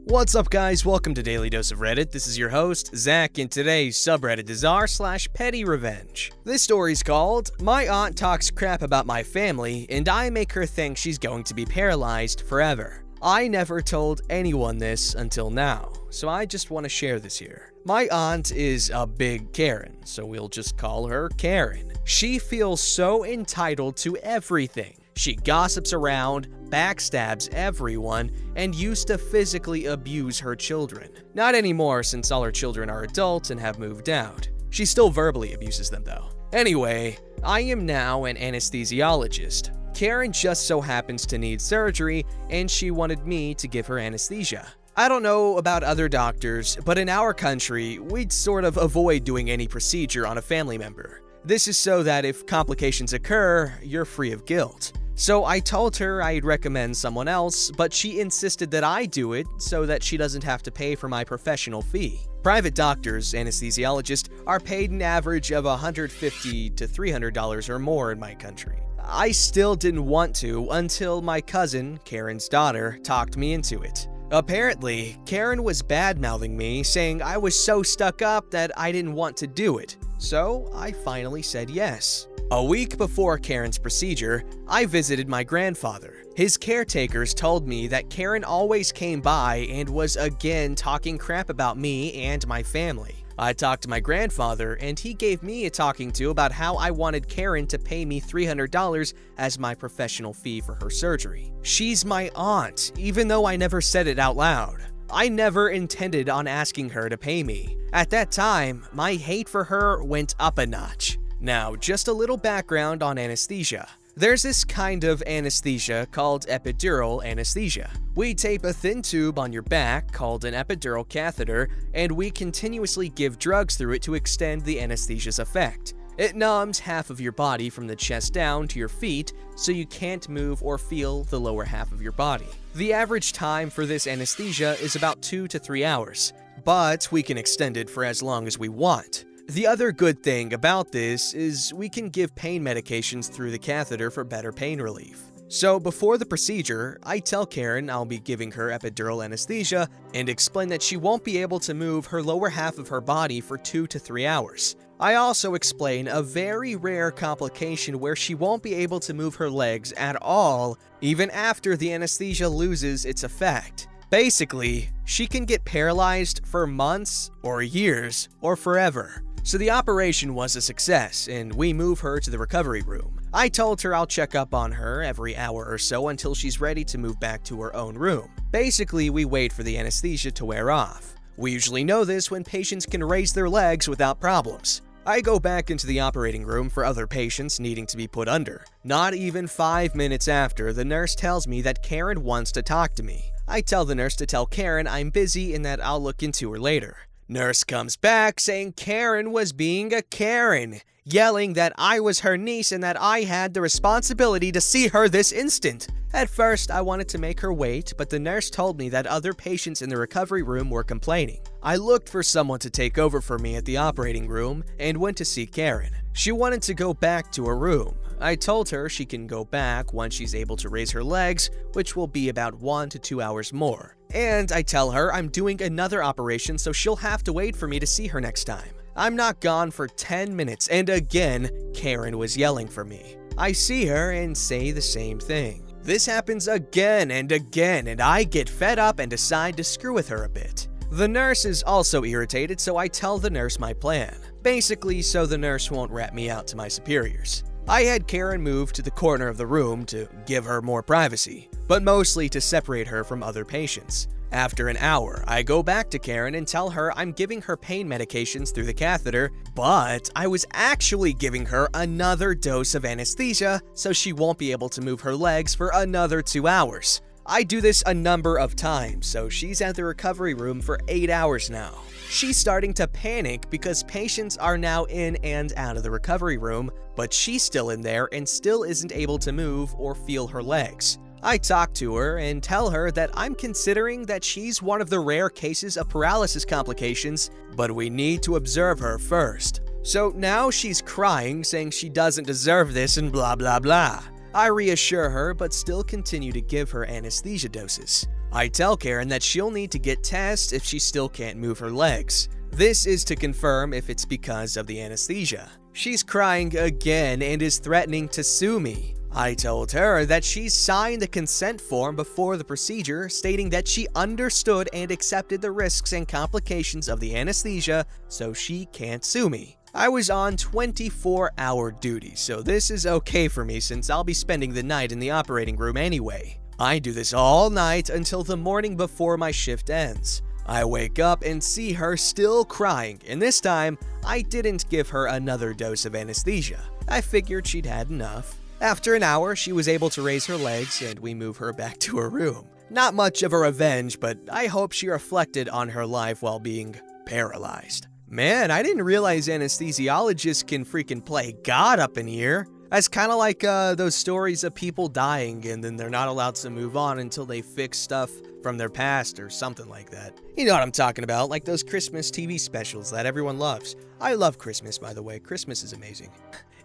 What's up guys, welcome to Daily Dose of Reddit. This is your host, Zach, and today's subreddit is r/PettyRevenge. This story's called, My Aunt Talks Crap About My Family and I Make Her Think She's Going to Be Paralyzed Forever. I never told anyone this until now, so I just want to share this here. My aunt is a big Karen, so we'll just call her Karen. She feels so entitled to everything. She gossips around, backstabs everyone, and used to physically abuse her children. Not anymore since all her children are adults and have moved out. She still verbally abuses them though. Anyway, I am now an anesthesiologist. Karen just so happens to need surgery, and she wanted me to give her anesthesia. I don't know about other doctors, but in our country, we'd sort of avoid doing any procedure on a family member. This is so that if complications occur, you're free of guilt. So I told her I'd recommend someone else, but she insisted that I do it so that she doesn't have to pay for my professional fee. Private doctors, anesthesiologists, are paid an average of $150 to $300 or more in my country. I still didn't want to until my cousin, Karen's daughter, talked me into it. Apparently, Karen was bad-mouthing me, saying I was so stuck up that I didn't want to do it. So I finally said yes. A week before Karen's procedure, I visited my grandfather. His caretakers told me that Karen always came by and was again talking crap about me and my family. I talked to my grandfather and he gave me a talking to about how I wanted Karen to pay me $300 as my professional fee for her surgery. She's my aunt, even though I never said it out loud. I never intended on asking her to pay me. At that time, my hate for her went up a notch. Now, just a little background on anesthesia. There's this kind of anesthesia called epidural anesthesia. We tape a thin tube on your back called an epidural catheter, and we continuously give drugs through it to extend the anesthesia's effect. It numbs half of your body from the chest down to your feet, so you can't move or feel the lower half of your body. The average time for this anesthesia is about 2 to 3 hours, but we can extend it for as long as we want. The other good thing about this is we can give pain medications through the catheter for better pain relief. So before the procedure, I tell Karen I'll be giving her epidural anesthesia and explain that she won't be able to move her lower half of her body for 2 to 3 hours. I also explain a very rare complication where she won't be able to move her legs at all, even after the anesthesia loses its effect. Basically, she can get paralyzed for months or years or forever. So the operation was a success, and we move her to the recovery room. I told her I'll check up on her every hour or so until she's ready to move back to her own room. Basically, we wait for the anesthesia to wear off. We usually know this when patients can raise their legs without problems. I go back into the operating room for other patients needing to be put under. Not even 5 minutes after, the nurse tells me that Karen wants to talk to me. I tell the nurse to tell Karen I'm busy and that I'll look into her later. Nurse comes back saying Karen was being a Karen, yelling that I was her niece and that I had the responsibility to see her this instant. At first, I wanted to make her wait, but the nurse told me that other patients in the recovery room were complaining. I looked for someone to take over for me at the operating room and went to see Karen. She wanted to go back to her room. I told her she can go back once she's able to raise her legs, which will be about 1 to 2 hours more. And I tell her I'm doing another operation, so she'll have to wait for me to see her next time. I'm not gone for 10 minutes, and again, Karen was yelling for me. I see her and say the same thing. This happens again and again, and I get fed up and decide to screw with her a bit. The nurse is also irritated, so I tell the nurse my plan. Basically, so the nurse won't rat me out to my superiors. I had Karen move to the corner of the room to give her more privacy, but mostly to separate her from other patients. After an hour, I go back to Karen and tell her I'm giving her pain medications through the catheter, but I was actually giving her another dose of anesthesia so she won't be able to move her legs for another 2 hours. I do this a number of times, so she's at the recovery room for 8 hours now. She's starting to panic because patients are now in and out of the recovery room, but she's still in there and still isn't able to move or feel her legs. I talk to her and tell her that I'm considering that she's one of the rare cases of paralysis complications, but we need to observe her first. So now she's crying, saying she doesn't deserve this and blah blah blah. I reassure her, but still continue to give her anesthesia doses. I tell Karen that she'll need to get tests if she still can't move her legs. This is to confirm if it's because of the anesthesia. She's crying again and is threatening to sue me. I told her that she's signed a consent form before the procedure stating that she understood and accepted the risks and complications of the anesthesia, so she can't sue me. I was on 24-hour duty, so this is okay for me since I'll be spending the night in the operating room anyway. I do this all night until the morning before my shift ends. I wake up and see her still crying, and this time, I didn't give her another dose of anesthesia. I figured she'd had enough. After an hour, she was able to raise her legs and we move her back to her room. Not much of a revenge, but I hope she reflected on her life while being paralyzed. Man, I didn't realize anesthesiologists can freaking play God up in here. That's kind of like those stories of people dying and then they're not allowed to move on until they fix stuff from their past or something like that. You know what I'm talking about, like those Christmas TV specials that everyone loves. I love Christmas, by the way. Christmas is amazing.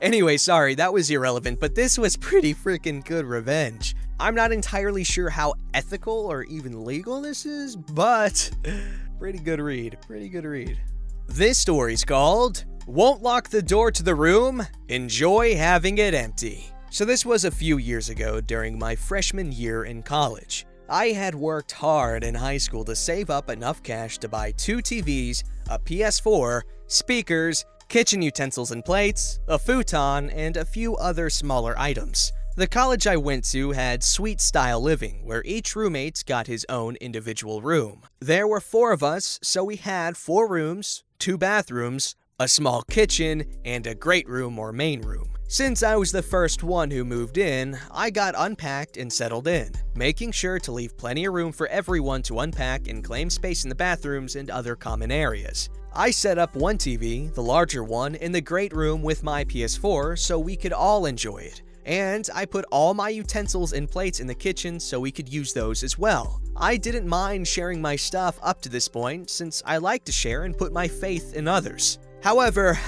Anyway, sorry, that was irrelevant, but this was pretty freaking good revenge. I'm not entirely sure how ethical or even legal this is, but pretty good read, pretty good read. This story's called Won't Lock the Door to the Room, Enjoy Having It Empty. So this was a few years ago during my freshman year in college. I had worked hard in high school to save up enough cash to buy 2 TVs, a PS4, speakers, kitchen utensils and plates, a futon, and a few other smaller items. The college I went to had suite-style living, where each roommate got his own individual room. There were 4 of us, so we had 4 rooms, 2 bathrooms, a small kitchen, and a great room or main room. Since I was the first one who moved in, I got unpacked and settled in, making sure to leave plenty of room for everyone to unpack and claim space in the bathrooms and other common areas. I set up one TV, the larger one, in the great room with my PS4 so we could all enjoy it. And I put all my utensils and plates in the kitchen so we could use those as well. I didn't mind sharing my stuff up to this point since I like to share and put my faith in others. However,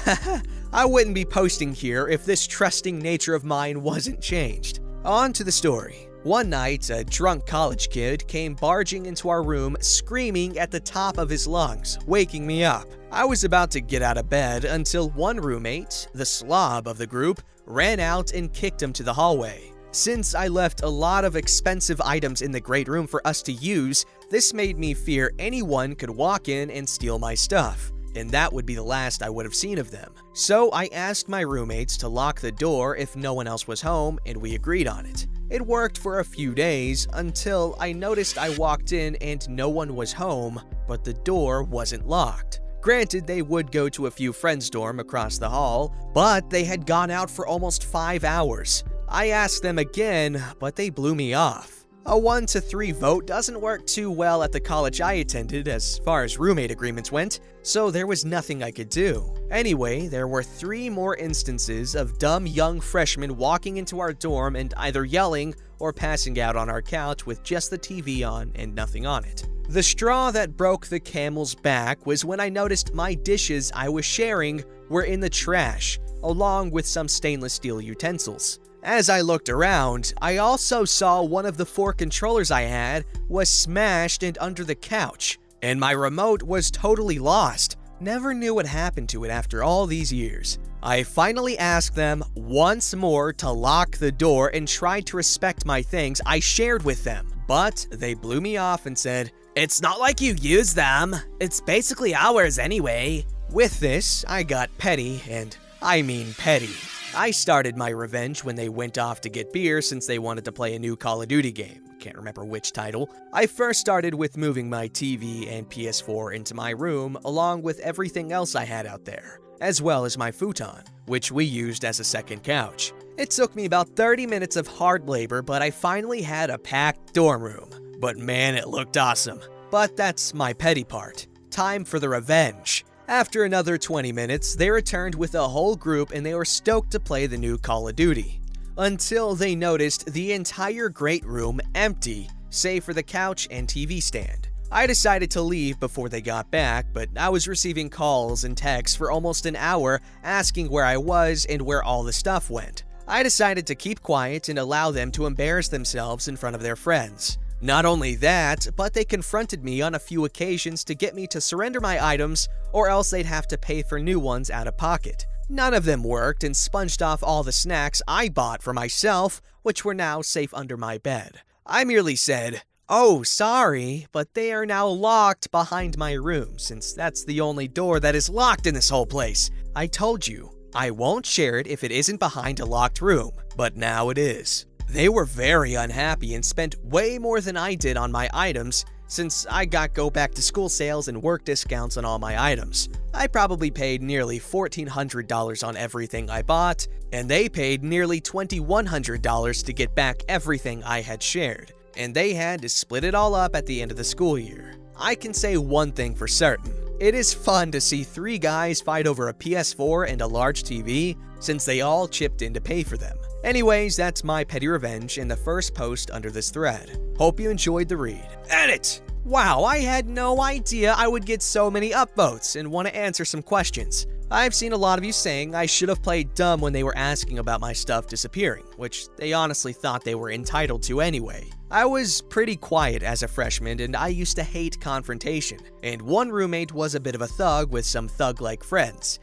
I wouldn't be posting here if this trusting nature of mine wasn't changed. On to the story. One night, a drunk college kid came barging into our room screaming at the top of his lungs, waking me up. I was about to get out of bed until one roommate, the slob of the group, ran out and kicked him to the hallway. Since I left a lot of expensive items in the great room for us to use, this made me fear anyone could walk in and steal my stuff, and that would be the last I would have seen of them. So I asked my roommates to lock the door if no one else was home, and we agreed on it. It worked for a few days until I noticed I walked in and no one was home, but the door wasn't locked. Granted, they would go to a few friends' dorm across the hall, but they had gone out for almost 5 hours. I asked them again, but they blew me off. A 1-to-3 vote doesn't work too well at the college I attended as far as roommate agreements went, so there was nothing I could do. Anyway, there were 3 more instances of dumb young freshmen walking into our dorm and either yelling or passing out on our couch with just the TV on and nothing on it. The straw that broke the camel's back was when I noticed my dishes I was sharing were in the trash, along with some stainless steel utensils. As I looked around, I also saw one of the 4 controllers I had was smashed and under the couch, and my remote was totally lost. Never knew what happened to it after all these years. I finally asked them once more to lock the door and tried to respect my things I shared with them, but they blew me off and said, "It's not like you use them. It's basically ours anyway." With this, I got petty, and I mean petty. I started my revenge when they went off to get beer since they wanted to play a new Call of Duty game. Can't remember which title. I first started with moving my TV and PS4 into my room along with everything else I had out there, as well as my futon, which we used as a second couch. It took me about 30 minutes of hard labor, but I finally had a packed dorm room. But man, it looked awesome. But that's my petty part. Time for the revenge. After another 20 minutes, they returned with a whole group and they were stoked to play the new Call of Duty. Until they noticed the entire great room empty, save for the couch and TV stand. I decided to leave before they got back, but I was receiving calls and texts for almost an hour asking where I was and where all the stuff went. I decided to keep quiet and allow them to embarrass themselves in front of their friends. Not only that, but they confronted me on a few occasions to get me to surrender my items, or else they'd have to pay for new ones out of pocket. None of them worked and sponged off all the snacks I bought for myself, which were now safe under my bed. I merely said, "Oh, sorry, but they are now locked behind my room, since that's the only door that is locked in this whole place. I told you, I won't share it if it isn't behind a locked room, but now it is." They were very unhappy and spent way more than I did on my items, since I got go back to school sales and work discounts on all my items. I probably paid nearly $1,400 on everything I bought, and they paid nearly $2,100 to get back everything I had shared, and they had to split it all up at the end of the school year. I can say one thing for certain. It is fun to see 3 guys fight over a PS4 and a large TV, since they all chipped in to pay for them. Anyways, that's my petty revenge in the first post under this thread. Hope you enjoyed the read. Edit! Wow, I had no idea I would get so many upvotes and want to answer some questions. I've seen a lot of you saying I should have played dumb when they were asking about my stuff disappearing, which they honestly thought they were entitled to anyway. I was pretty quiet as a freshman and I used to hate confrontation, and one roommate was a bit of a thug with some thug-like friends.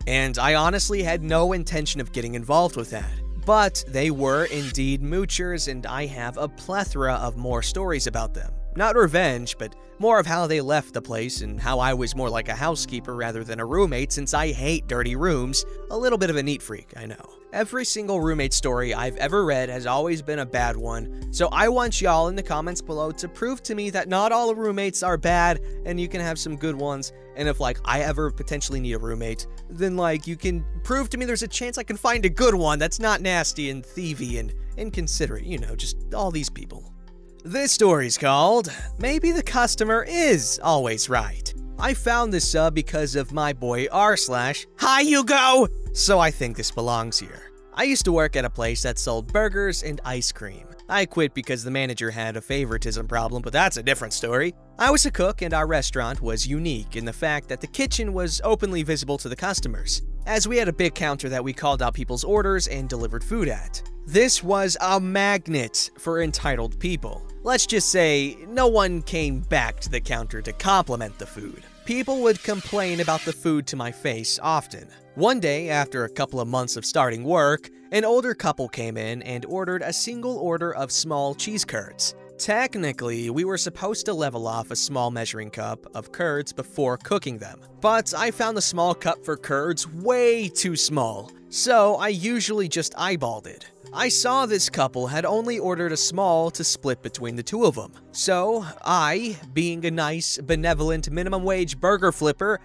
And I honestly had no intention of getting involved with that. But they were indeed moochers, and I have a plethora of more stories about them. Not revenge, but more of how they left the place and how I was more like a housekeeper rather than a roommate since I hate dirty rooms. A little bit of a neat freak, I know. Every single roommate story I've ever read has always been a bad one, so I want y'all in the comments below to prove to me that not all roommates are bad and you can have some good ones. And if I ever potentially need a roommate, then you can prove to me there's a chance I can find a good one that's not nasty and thievy and inconsiderate, just all these people. This story's called, Maybe the Customer Is Always Right. I found this sub because of my boy r/. Hi Hugo! So I think this belongs here. I used to work at a place that sold burgers and ice cream. I quit because the manager had a favoritism problem, but that's a different story. I was a cook and our restaurant was unique in the fact that the kitchen was openly visible to the customers, as we had a big counter that we called out people's orders and delivered food at. This was a magnet for entitled people. Let's just say no one came back to the counter to compliment the food. People would complain about the food to my face often. One day, after a couple of months of starting work, an older couple came in and ordered a single order of small cheese curds. Technically, we were supposed to level off a small measuring cup of curds before cooking them, but I found the small cup for curds way too small, so I usually just eyeballed it. I saw this couple had only ordered a small to split between the two of them, so I, being a nice, benevolent minimum wage burger flipper,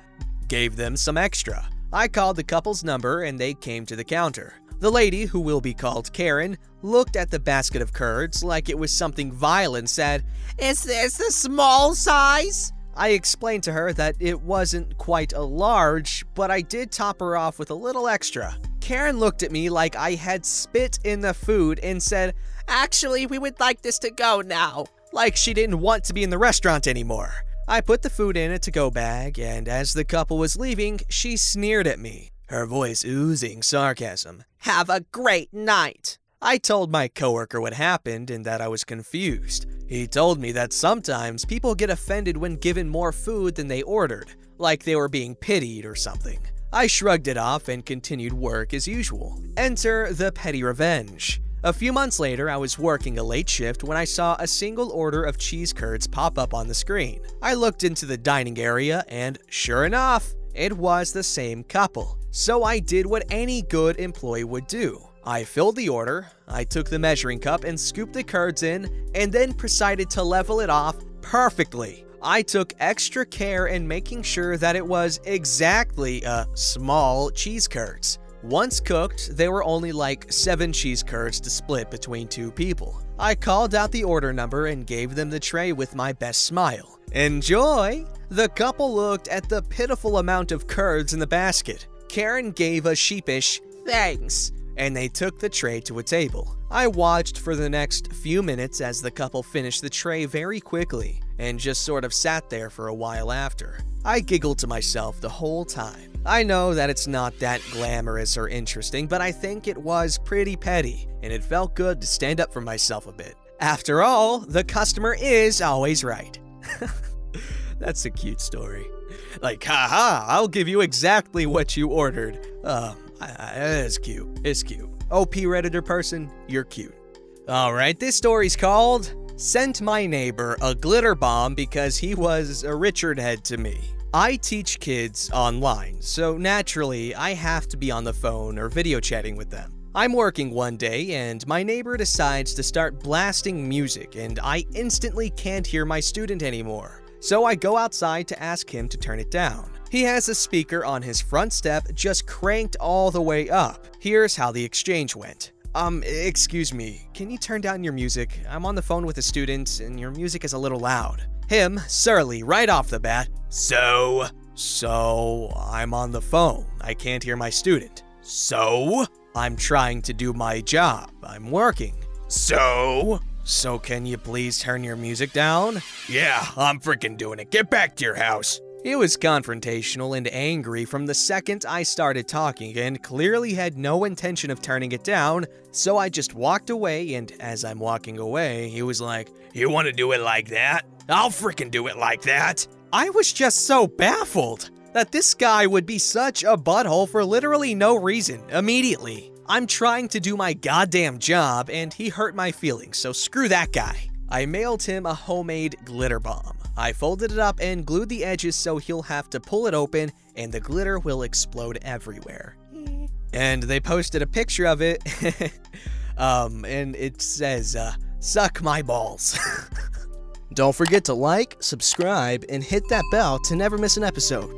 gave them some extra. I called the couple's number and they came to the counter. The lady, who will be called Karen, looked at the basket of curds like it was something vile and said, "Is this the small size?" I explained to her that it wasn't quite a large, but I did top her off with a little extra. Karen looked at me like I had spit in the food and said, "Actually, we would like this to go now." Like she didn't want to be in the restaurant anymore. I put the food in a to-go bag, and as the couple was leaving, she sneered at me, her voice oozing sarcasm. "Have a great night." I told my coworker what happened and that I was confused. He told me that sometimes people get offended when given more food than they ordered, like they were being pitied or something. I shrugged it off and continued work as usual. Enter the petty revenge. A few months later, I was working a late shift when I saw a single order of cheese curds pop up on the screen. I looked into the dining area and, sure enough, it was the same couple. So I did what any good employee would do. I filled the order, I took the measuring cup and scooped the curds in, and then proceeded to level it off perfectly. I took extra care in making sure that it was exactly a small cheese curds. Once cooked, they were only 7 cheese curds to split between 2 people. I called out the order number and gave them the tray with my best smile. "Enjoy!" The couple looked at the pitiful amount of curds in the basket. Karen gave a sheepish, "Thanks," and they took the tray to a table. I watched for the next few minutes as the couple finished the tray very quickly, and just sort of sat there for a while after. I giggled to myself the whole time. I know that it's not that glamorous or interesting, but I think it was pretty petty, and it felt good to stand up for myself a bit. After all, the customer is always right. That's a cute story. Like, haha, I'll give you exactly what you ordered. It's cute. It's cute. OP Redditor person, you're cute. Alright, this story's called Sent My Neighbor a Glitter Bomb Because He Was a Richard Head to Me. I teach kids online, so naturally I have to be on the phone or video chatting with them. I'm working one day and my neighbor decides to start blasting music and I instantly can't hear my student anymore. So I go outside to ask him to turn it down. He has a speaker on his front step just cranked all the way up. Here's how the exchange went. Excuse me, can you turn down your music? I'm on the phone with a student and your music is a little loud. Him, surly, right off the bat. So, I'm on the phone. I can't hear my student. So, I'm trying to do my job. I'm working. So can you please turn your music down? Yeah, I'm freaking doing it. Get back to your house. He was confrontational and angry from the second I started talking and clearly had no intention of turning it down, so I just walked away, and as I'm walking away, he was like, "You want to do it like that? I'll freaking do it like that." I was just so baffled that this guy would be such a butthole for literally no reason immediately. I'm trying to do my goddamn job and he hurt my feelings, so screw that guy. I mailed him a homemade glitter bomb. I folded it up and glued the edges so he'll have to pull it open and the glitter will explode everywhere. And they posted a picture of it, and it says, suck my balls. Don't forget to like, subscribe, and hit that bell to never miss an episode.